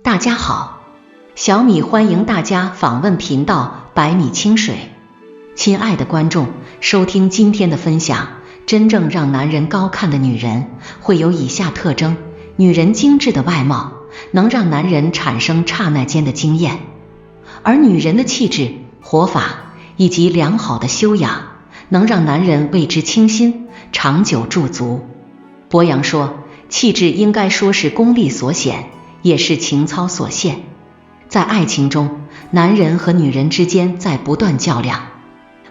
大家好，小米欢迎大家访问频道百米清水。亲爱的观众，收听今天的分享。真正让男人高看的女人会有以下特征：女人精致的外貌能让男人产生刹那间的惊艳，而女人的气质、活法以及良好的修养能让男人为之倾心，长久驻足。博洋说，气质应该说是功力所显，也是情操所现。在爱情中，男人和女人之间在不断较量，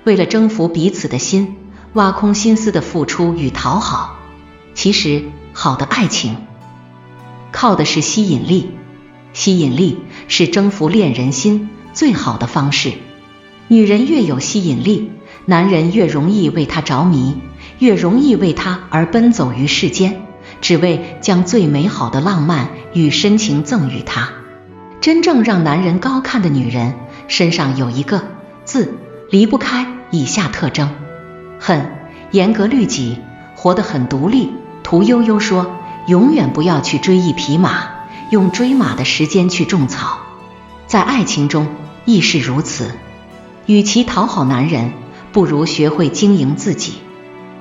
为了征服彼此的心，挖空心思的付出与讨好。其实，好的爱情靠的是吸引力，吸引力是征服恋人心最好的方式。女人越有吸引力，男人越容易为她着迷，越容易为她而奔走于世间，只为将最美好的浪漫与深情赠予她。真正让男人高看的女人身上有一个字离不开以下特征：很严格律己，活得很独立。屠呦呦说，永远不要去追一匹马，用追马的时间去种草。在爱情中亦是如此，与其讨好男人，不如学会经营自己。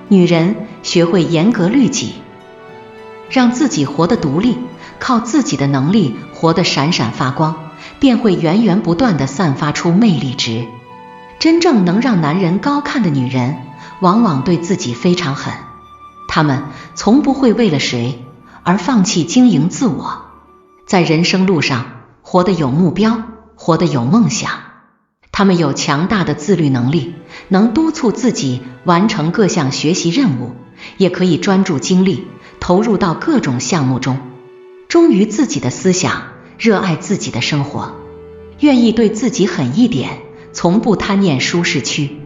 女人学会严格律己，让自己活得独立，靠自己的能力活得闪闪发光，便会源源不断地散发出魅力值。真正能让男人高看的女人，往往对自己非常狠，她们从不会为了谁而放弃经营自我。在人生路上，活得有目标，活得有梦想。她们有强大的自律能力，能督促自己完成各项学习任务，也可以专注精力投入到各种项目中，忠于自己的思想，热爱自己的生活，愿意对自己狠一点，从不贪念舒适区，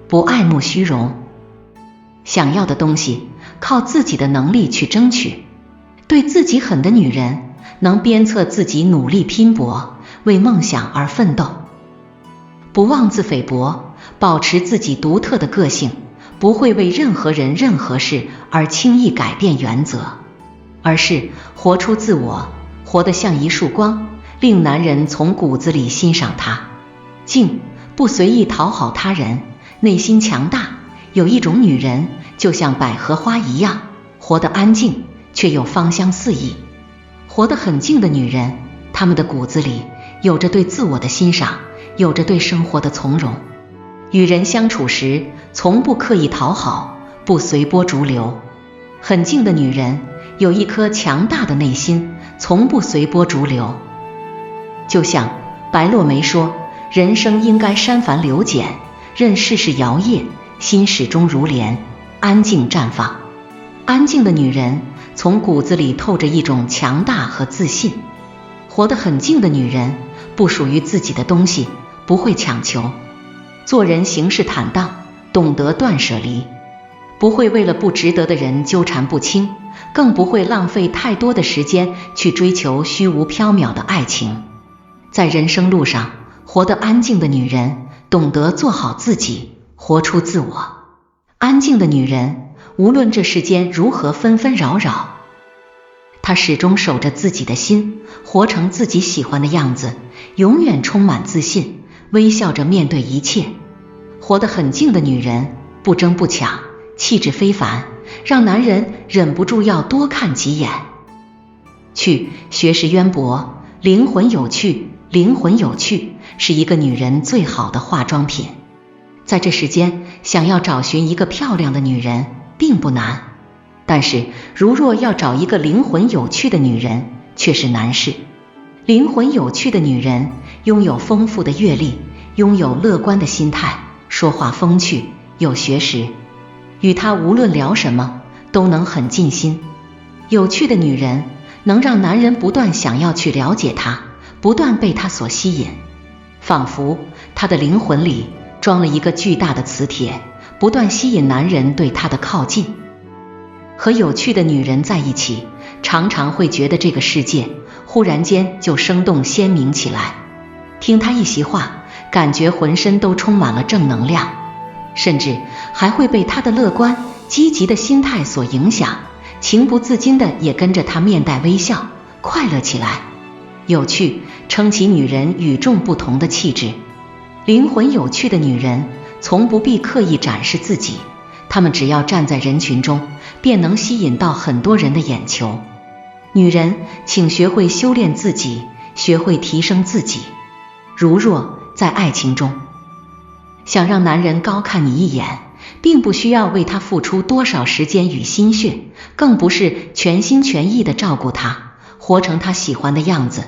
不爱慕虚荣。想要的东西靠自己的能力去争取。对自己狠的女人能鞭策自己努力拼搏，为梦想而奋斗，不妄自菲薄，保持自己独特的个性，不会为任何人任何事而轻易改变原则，而是活出自我，活得像一束光，令男人从骨子里欣赏她。静，不随意讨好他人，内心强大。有一种女人就像百合花一样，活得安静，却又芳香四溢。活得很静的女人，她们的骨子里有着对自我的欣赏，有着对生活的从容。与人相处时，从不刻意讨好，不随波逐流。很静的女人有一颗强大的内心，从不随波逐流。就像白落梅说，人生应该删繁流简，任世事摇曳，心始终如莲，安静绽放。安静的女人从骨子里透着一种强大和自信。活得很静的女人不属于自己的东西，不会强求，做人行事坦荡，懂得断舍离，不会为了不值得的人纠缠不清，更不会浪费太多的时间去追求虚无缥缈的爱情。在人生路上，活得安静的女人懂得做好自己，活出自我。安静的女人，无论这世间如何纷纷扰扰，她始终守着自己的心，活成自己喜欢的样子，永远充满自信，微笑着面对一切。活得很静的女人，不争不抢，气质非凡，让男人忍不住要多看几眼。去，学识渊博，灵魂有趣。灵魂有趣是一个女人最好的化妆品。在这世间，想要找寻一个漂亮的女人并不难，但是如若要找一个灵魂有趣的女人却是难事。灵魂有趣的女人拥有丰富的阅历，拥有乐观的心态，说话风趣，有学识，与她无论聊什么都能很尽心。有趣的女人能让男人不断想要去了解她，不断被她所吸引，仿佛她的灵魂里装了一个巨大的磁铁，不断吸引男人对她的靠近。和有趣的女人在一起，常常会觉得这个世界忽然间就生动鲜明起来。听她一席话，感觉浑身都充满了正能量，甚至还会被她的乐观积极的心态所影响，情不自禁的也跟着她面带微笑，快乐起来。有趣撑起女人与众不同的气质。灵魂有趣的女人从不必刻意展示自己，她们只要站在人群中，便能吸引到很多人的眼球。女人，请学会修炼自己，学会提升自己。如若在爱情中，想让男人高看你一眼，并不需要为他付出多少时间与心血，更不是全心全意地照顾他，活成他喜欢的样子，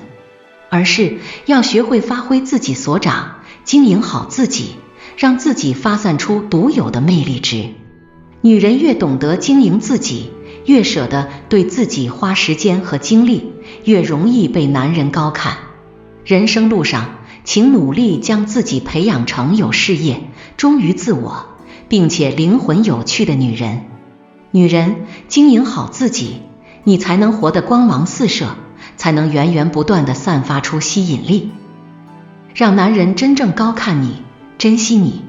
而是要学会发挥自己所长，经营好自己，让自己发散出独有的魅力值。女人越懂得经营自己，越舍得对自己花时间和精力，越容易被男人高看。人生路上，请努力将自己培养成有事业、忠于自我，并且灵魂有趣的女人。女人，经营好自己，你才能活得光芒四射，才能源源不断地散发出吸引力，让男人真正高看你，珍惜你。